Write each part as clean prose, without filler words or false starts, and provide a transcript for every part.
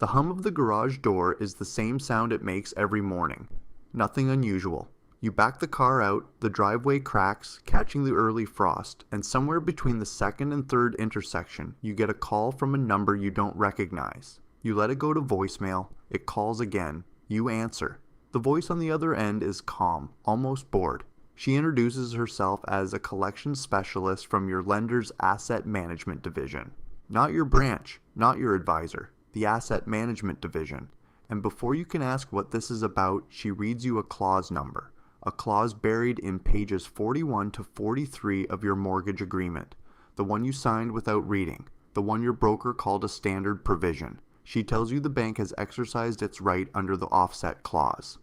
The hum of the garage door is the same sound it makes every morning. Nothing unusual. You back the car out, the driveway cracks, catching the early frost, and somewhere between the second and third intersection, you get a call from a number you don't recognize. You let it go to voicemail, it calls again. You answer. The voice on the other end is calm, almost bored. She introduces herself as a collection specialist from your lender's asset management division. Not your branch, not your advisor, the asset management division. And before you can ask what this is about, she reads you a clause number. A clause buried in pages 41 to 43 of your mortgage agreement. The one you signed without reading. The one your broker called a standard provision. She tells you the bank has exercised its right under the offset clause.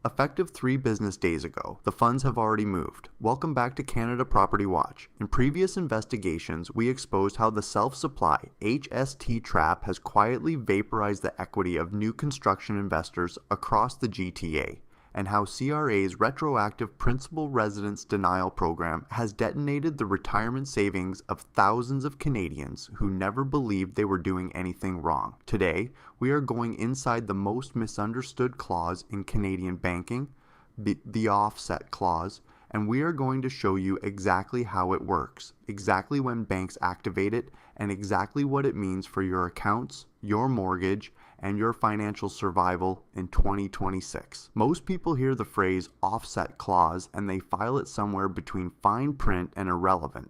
Effective 3 business days ago, the funds have already moved. Welcome back to Canada Property Watch. In previous investigations, we exposed how the self-supply HST trap has quietly vaporized the equity of new construction investors across the GTA, and how CRA's retroactive principal residence denial program has detonated the retirement savings of thousands of Canadians who never believed they were doing anything wrong. Today, we are going inside the most misunderstood clause in Canadian banking, the offset clause, and we are going to show you exactly how it works, exactly when banks activate it, and exactly what it means for your accounts, your mortgage, and your financial survival in 2026. Most people hear the phrase offset clause and they file it somewhere between fine print and irrelevant.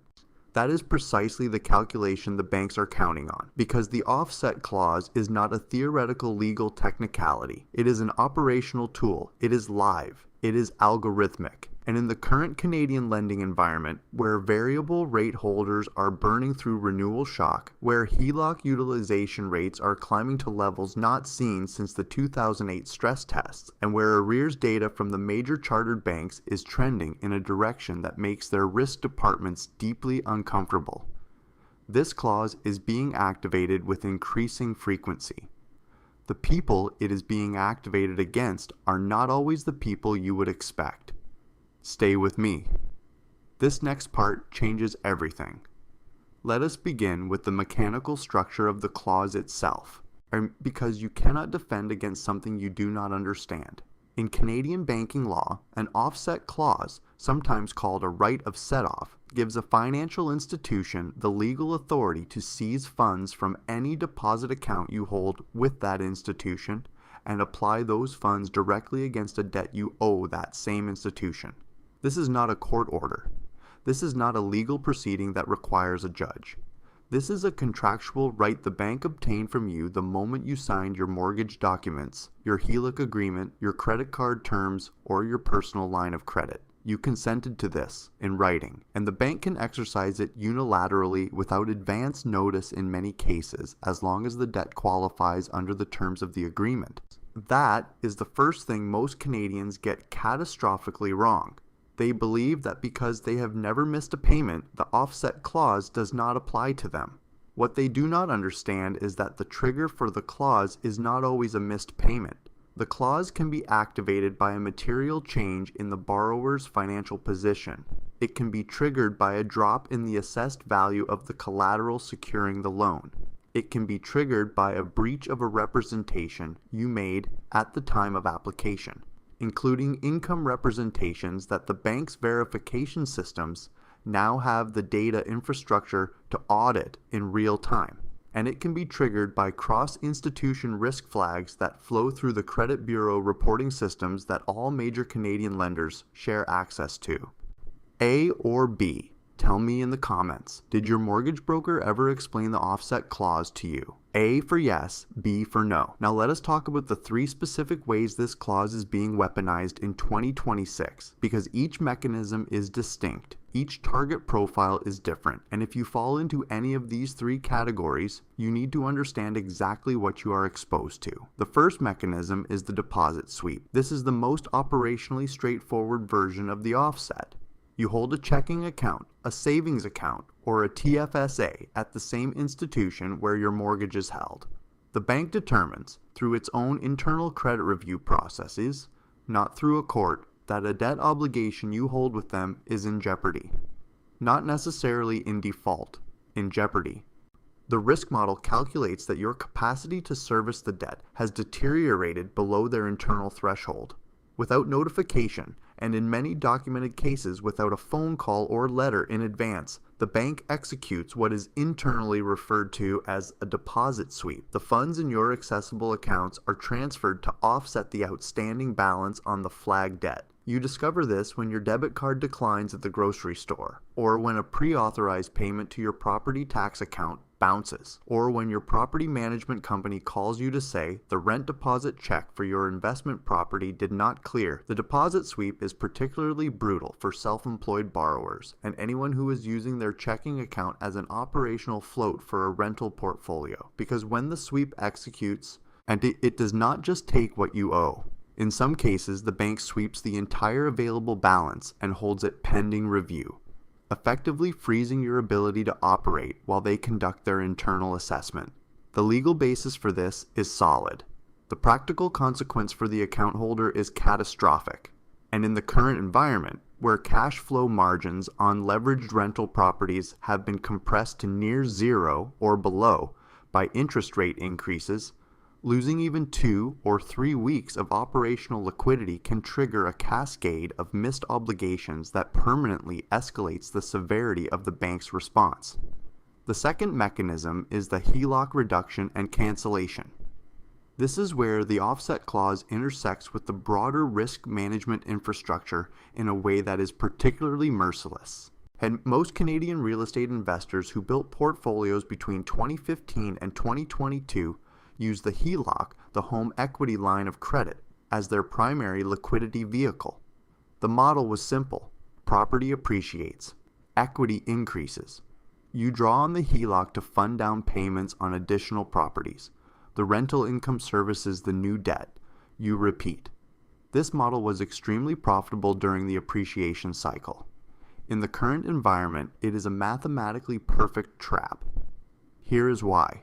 That is precisely the calculation the banks are counting on, because the offset clause is not a theoretical legal technicality. It is an operational tool. It is live. It is algorithmic. And in the current Canadian lending environment, where variable rate holders are burning through renewal shock, where HELOC utilization rates are climbing to levels not seen since the 2008 stress tests, and where arrears data from the major chartered banks is trending in a direction that makes their risk departments deeply uncomfortable, this clause is being activated with increasing frequency. The people it is being activated against are not always the people you would expect. Stay with me. This next part changes everything. Let us begin with the mechanical structure of the clause itself, because you cannot defend against something you do not understand. In Canadian banking law, an offset clause, sometimes called a right of set-off, gives a financial institution the legal authority to seize funds from any deposit account you hold with that institution and apply those funds directly against a debt you owe that same institution. This is not a court order. This is not a legal proceeding that requires a judge. This is a contractual right the bank obtained from you the moment you signed your mortgage documents, your HELOC agreement, your credit card terms, or your personal line of credit. You consented to this in writing, and the bank can exercise it unilaterally without advance notice in many cases, as long as the debt qualifies under the terms of the agreement. That is the first thing most Canadians get catastrophically wrong. They believe that because they have never missed a payment, the offset clause does not apply to them. What they do not understand is that the trigger for the clause is not always a missed payment. The clause can be activated by a material change in the borrower's financial position. It can be triggered by a drop in the assessed value of the collateral securing the loan. It can be triggered by a breach of a representation you made at the time of application, including income representations that the bank's verification systems now have the data infrastructure to audit in real time. And it can be triggered by cross-institution risk flags that flow through the credit bureau reporting systems that all major Canadian lenders share access to. A or B? Tell me in the comments. Did your mortgage broker ever explain the offset clause to you? A for yes, B for no. Now let us talk about the 3 specific ways this clause is being weaponized in 2026, because each mechanism is distinct. Each target profile is different, and if you fall into any of these 3 categories, you need to understand exactly what you are exposed to. The first mechanism is the deposit sweep. This is the most operationally straightforward version of the offset. You hold a checking account, a savings account, or a TFSA at the same institution where your mortgage is held. The bank determines, through its own internal credit review processes, not through a court, that a debt obligation you hold with them is in jeopardy. Not necessarily in default, in jeopardy. The risk model calculates that your capacity to service the debt has deteriorated below their internal threshold. Without notification, and in many documented cases without a phone call or letter in advance, the bank executes what is internally referred to as a deposit sweep. The funds in your accessible accounts are transferred to offset the outstanding balance on the flagged debt. You discover this when your debit card declines at the grocery store, or when a pre-authorized payment to your property tax account bounces, or when your property management company calls you to say the rent deposit check for your investment property did not clear. The deposit sweep is particularly brutal for self-employed borrowers and anyone who is using their checking account as an operational float for a rental portfolio, because when the sweep executes, and it does not just take what you owe. In some cases, the bank sweeps the entire available balance and holds it pending review, effectively freezing your ability to operate while they conduct their internal assessment. The legal basis for this is solid. The practical consequence for the account holder is catastrophic. And in the current environment, where cash flow margins on leveraged rental properties have been compressed to near zero or below by interest rate increases, losing even 2 or 3 weeks of operational liquidity can trigger a cascade of missed obligations that permanently escalates the severity of the bank's response. The second mechanism is the HELOC reduction and cancellation. This is where the offset clause intersects with the broader risk management infrastructure in a way that is particularly merciless. And most Canadian real estate investors who built portfolios between 2015 and 2022 use the HELOC, the home equity line of credit, as their primary liquidity vehicle. The model was simple. Property appreciates. Equity increases. You draw on the HELOC to fund down payments on additional properties. The rental income services the new debt. You repeat. This model was extremely profitable during the appreciation cycle. In the current environment, it is a mathematically perfect trap. Here is why.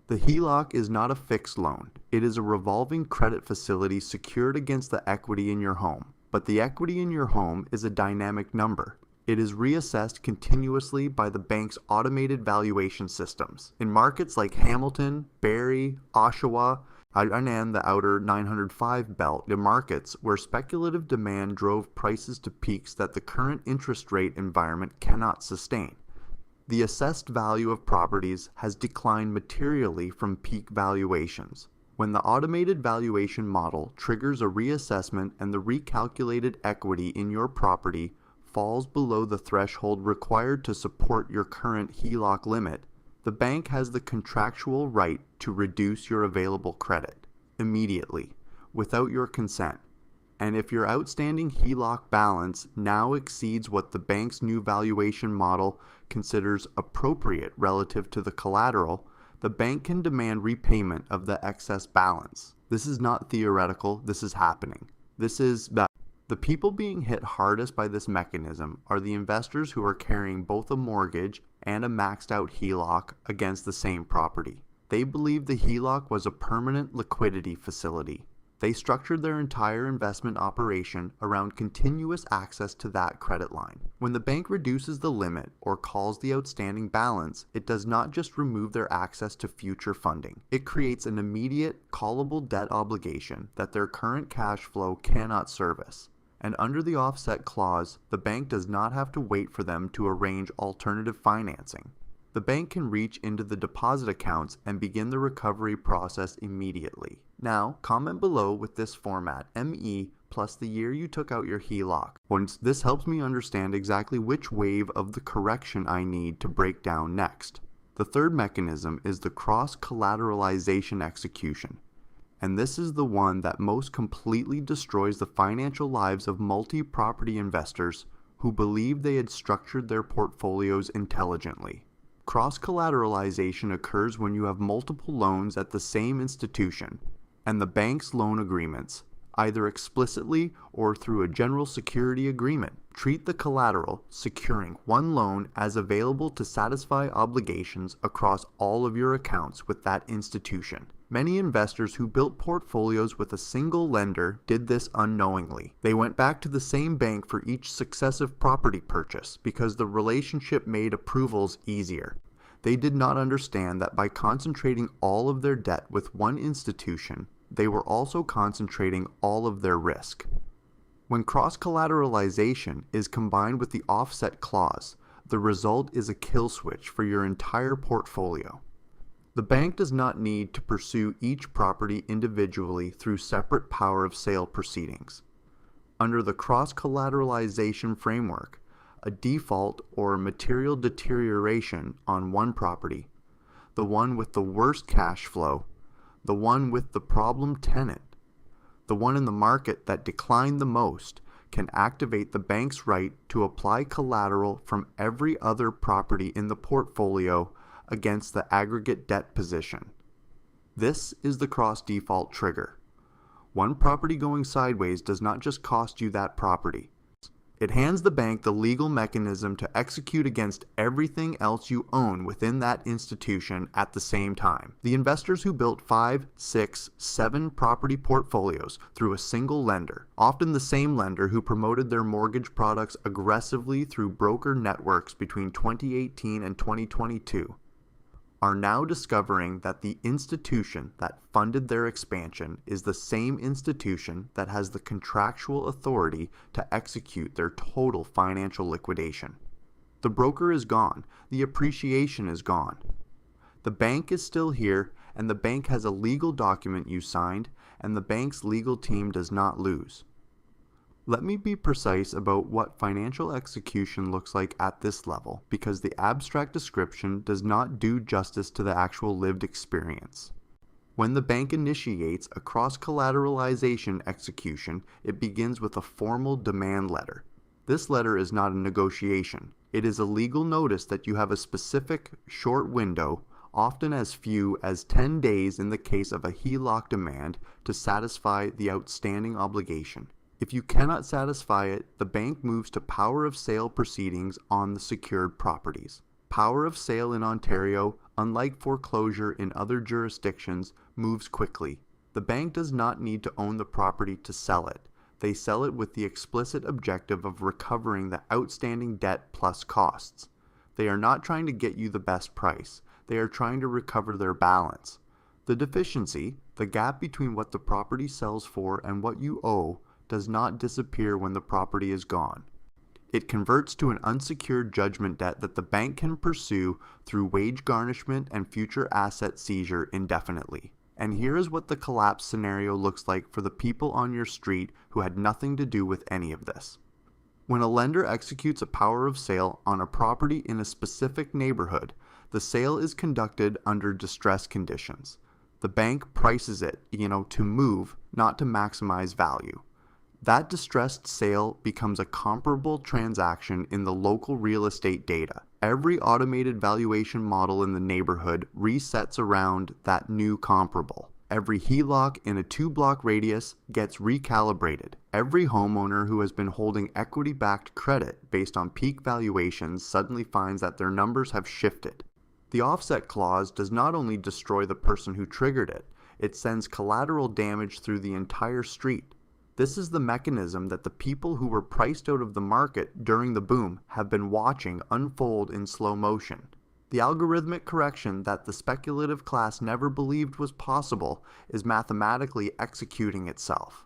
The HELOC is not a fixed loan. It is a revolving credit facility secured against the equity in your home. But the equity in your home is a dynamic number. It is reassessed continuously by the bank's automated valuation systems. In markets like Hamilton, Barrie, Oshawa, and the outer 905 belt, the markets where speculative demand drove prices to peaks that the current interest rate environment cannot sustain. The assessed value of properties has declined materially from peak valuations. When the automated valuation model triggers a reassessment and the recalculated equity in your property falls below the threshold required to support your current HELOC limit, the bank has the contractual right to reduce your available credit immediately, without your consent. And if your outstanding HELOC balance now exceeds what the bank's new valuation model considers appropriate relative to the collateral, the bank can demand repayment of the excess balance. This is not theoretical, this is happening. The people being hit hardest by this mechanism are the investors who are carrying both a mortgage and a maxed out HELOC against the same property. They believe the HELOC was a permanent liquidity facility. They structured their entire investment operation around continuous access to that credit line. When the bank reduces the limit or calls the outstanding balance, it does not just remove their access to future funding. It creates an immediate, callable debt obligation that their current cash flow cannot service. And under the offset clause, the bank does not have to wait for them to arrange alternative financing. The bank can reach into the deposit accounts and begin the recovery process immediately. Now, comment below with this format, ME plus the year you took out your HELOC. Once this helps me understand exactly which wave of the correction I need to break down next. The third mechanism is the cross-collateralization execution. And this is the one that most completely destroys the financial lives of multi-property investors who believed they had structured their portfolios intelligently. Cross-collateralization occurs when you have multiple loans at the same institution, and the bank's loan agreements, either explicitly or through a general security agreement, treat the collateral securing one loan as available to satisfy obligations across all of your accounts with that institution. Many investors who built portfolios with a single lender did this unknowingly. They went back to the same bank for each successive property purchase because the relationship made approvals easier. They did not understand that by concentrating all of their debt with one institution, they were also concentrating all of their risk. When cross-collateralization is combined with the offset clause, the result is a kill switch for your entire portfolio. The bank does not need to pursue each property individually through separate power of sale proceedings. Under the cross-collateralization framework, a default or material deterioration on one property, the one with the worst cash flow, the one with the problem tenant, the one in the market that declined the most, can activate the bank's right to apply collateral from every other property in the portfolio against the aggregate debt position. This is the cross-default trigger. One property going sideways does not just cost you that property. It hands the bank the legal mechanism to execute against everything else you own within that institution at the same time. The investors who built 5, 6, 7 property portfolios through a single lender, often the same lender who promoted their mortgage products aggressively through broker networks between 2018 and 2022, are now discovering that the institution that funded their expansion is the same institution that has the contractual authority to execute their total financial liquidation. The broker is gone, the appreciation is gone. The bank is still here, and the bank has a legal document you signed, and the bank's legal team does not lose. Let me be precise about what financial execution looks like at this level, because the abstract description does not do justice to the actual lived experience. When the bank initiates a cross-collateralization execution, it begins with a formal demand letter. This letter is not a negotiation. It is a legal notice that you have a specific, short window, often as few as 10 days in the case of a HELOC demand, to satisfy the outstanding obligation. If you cannot satisfy it, the bank moves to power of sale proceedings on the secured properties. Power of sale in Ontario, unlike foreclosure in other jurisdictions, moves quickly. The bank does not need to own the property to sell it. They sell it with the explicit objective of recovering the outstanding debt plus costs. They are not trying to get you the best price. They are trying to recover their balance. The deficiency, the gap between what the property sells for and what you owe, does not disappear when the property is gone. It converts to an unsecured judgment debt that the bank can pursue through wage garnishment and future asset seizure indefinitely. And here is what the collapse scenario looks like for the people on your street who had nothing to do with any of this. When a lender executes a power of sale on a property in a specific neighborhood, the sale is conducted under distress conditions. The bank prices it, to move, not to maximize value. That distressed sale becomes a comparable transaction in the local real estate data. Every automated valuation model in the neighborhood resets around that new comparable. Every HELOC in a 2-block radius gets recalibrated. Every homeowner who has been holding equity-backed credit based on peak valuations suddenly finds that their numbers have shifted. The offset clause does not only destroy the person who triggered it, it sends collateral damage through the entire street. This is the mechanism that the people who were priced out of the market during the boom have been watching unfold in slow motion. The algorithmic correction that the speculative class never believed was possible is mathematically executing itself.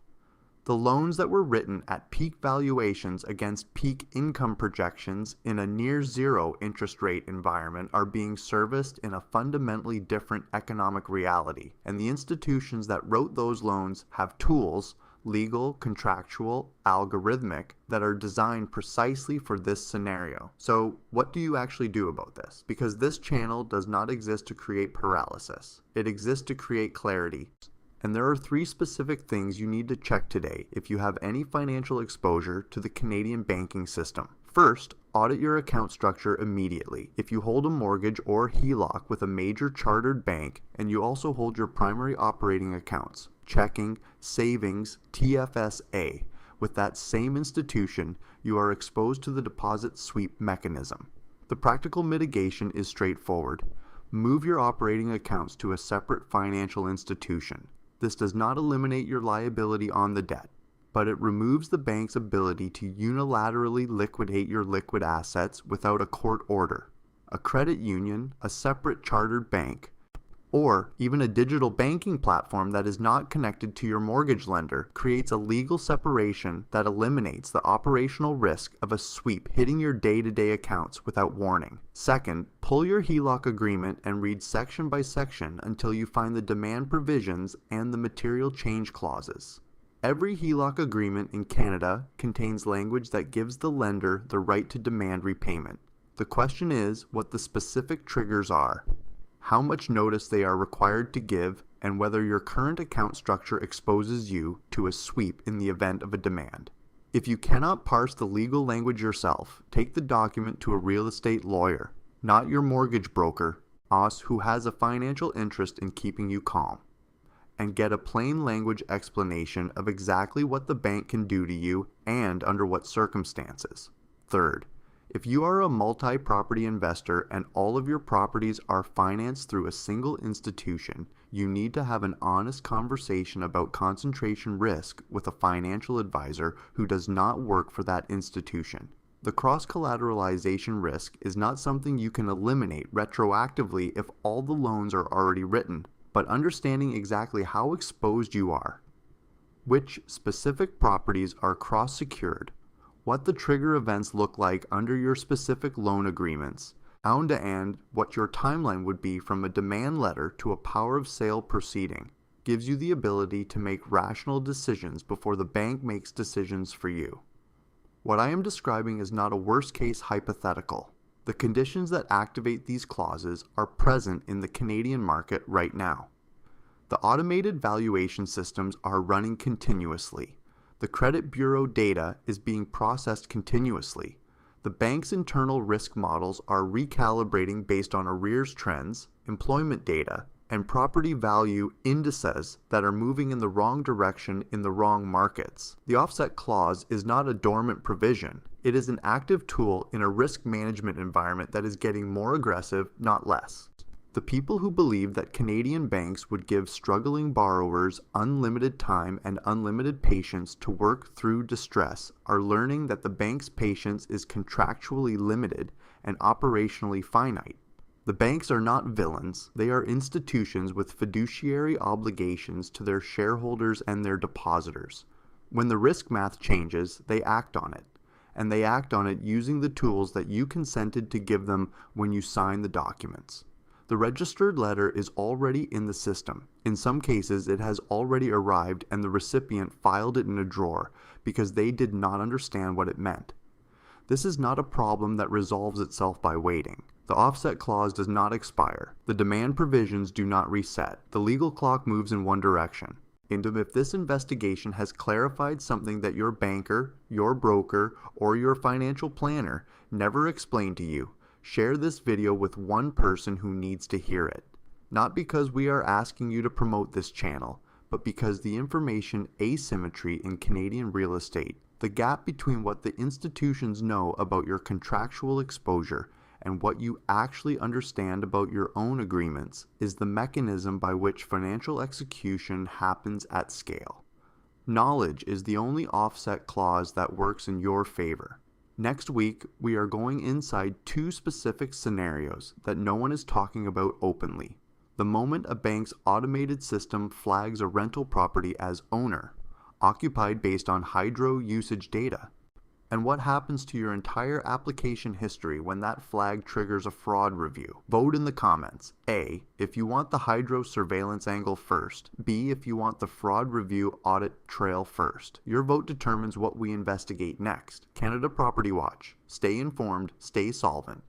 The loans that were written at peak valuations against peak income projections in a near-zero interest rate environment are being serviced in a fundamentally different economic reality, and the institutions that wrote those loans have tools, legal, contractual, algorithmic, that are designed precisely for this scenario. So what do you actually do about this? Because this channel does not exist to create paralysis. It exists to create clarity. And there are 3 specific things you need to check today if you have any financial exposure to the Canadian banking system. First, audit your account structure immediately. If you hold a mortgage or HELOC with a major chartered bank, and you also hold your primary operating accounts, checking, savings, TFSA, with that same institution, you are exposed to the deposit sweep mechanism. The practical mitigation is straightforward. Move your operating accounts to a separate financial institution. This does not eliminate your liability on the debt, but it removes the bank's ability to unilaterally liquidate your liquid assets without a court order. a credit union, a separate chartered bank, or even a digital banking platform that is not connected to your mortgage lender creates a legal separation that eliminates the operational risk of a sweep hitting your day-to-day accounts without warning. Second, pull your HELOC agreement and read section by section until you find the demand provisions and the material change clauses. Every HELOC agreement in Canada contains language that gives the lender the right to demand repayment. The question is what the specific triggers are, how much notice they are required to give, and whether your current account structure exposes you to a sweep in the event of a demand. If you cannot parse the legal language yourself, take the document to a real estate lawyer, not your mortgage broker, us, who has a financial interest in keeping you calm, and get a plain language explanation of exactly what the bank can do to you and under what circumstances. Third, if you are a multi-property investor and all of your properties are financed through a single institution, you need to have an honest conversation about concentration risk with a financial advisor who does not work for that institution. The cross-collateralization risk is not something you can eliminate retroactively if all the loans are already written, but understanding exactly how exposed you are, which specific properties are cross-secured, what the trigger events look like under your specific loan agreements, and what your timeline would be from a demand letter to a power of sale proceeding, gives you the ability to make rational decisions before the bank makes decisions for you. What I am describing is not a worst-case hypothetical. The conditions that activate these clauses are present in the Canadian market right now. The automated valuation systems are running continuously. The credit bureau data is being processed continuously. The bank's internal risk models are recalibrating based on arrears trends, employment data, and property value indices that are moving in the wrong direction in the wrong markets. The offset clause is not a dormant provision. It is an active tool in a risk management environment that is getting more aggressive, not less. The people who believe that Canadian banks would give struggling borrowers unlimited time and unlimited patience to work through distress are learning that the bank's patience is contractually limited and operationally finite. The banks are not villains. They are institutions with fiduciary obligations to their shareholders and their depositors. When the risk math changes, they act on it. And they act on it using the tools that you consented to give them when you signed the documents. The registered letter is already in the system. In some cases, it has already arrived and the recipient filed it in a drawer because they did not understand what it meant. This is not a problem that resolves itself by waiting. The offset clause does not expire. The demand provisions do not reset. The legal clock moves in one direction. And if this investigation has clarified something that your banker, your broker, or your financial planner never explained to you, share this video with one person who needs to hear it. Not because we are asking you to promote this channel, but because the information asymmetry in Canadian real estate, the gap between what the institutions know about your contractual exposure and what you actually understand about your own agreements, is the mechanism by which financial execution happens at scale. Knowledge is the only offset clause that works in your favor. Next week, we are going inside two specific scenarios that no one is talking about openly. The moment a bank's automated system flags a rental property as owner, occupied based on hydro usage data, and what happens to your entire application history when that flag triggers a fraud review. Vote in the comments. A, if you want the hydro surveillance angle first. B, if you want the fraud review audit trail first. Your vote determines what we investigate next. Canada Property Watch. Stay informed, stay solvent.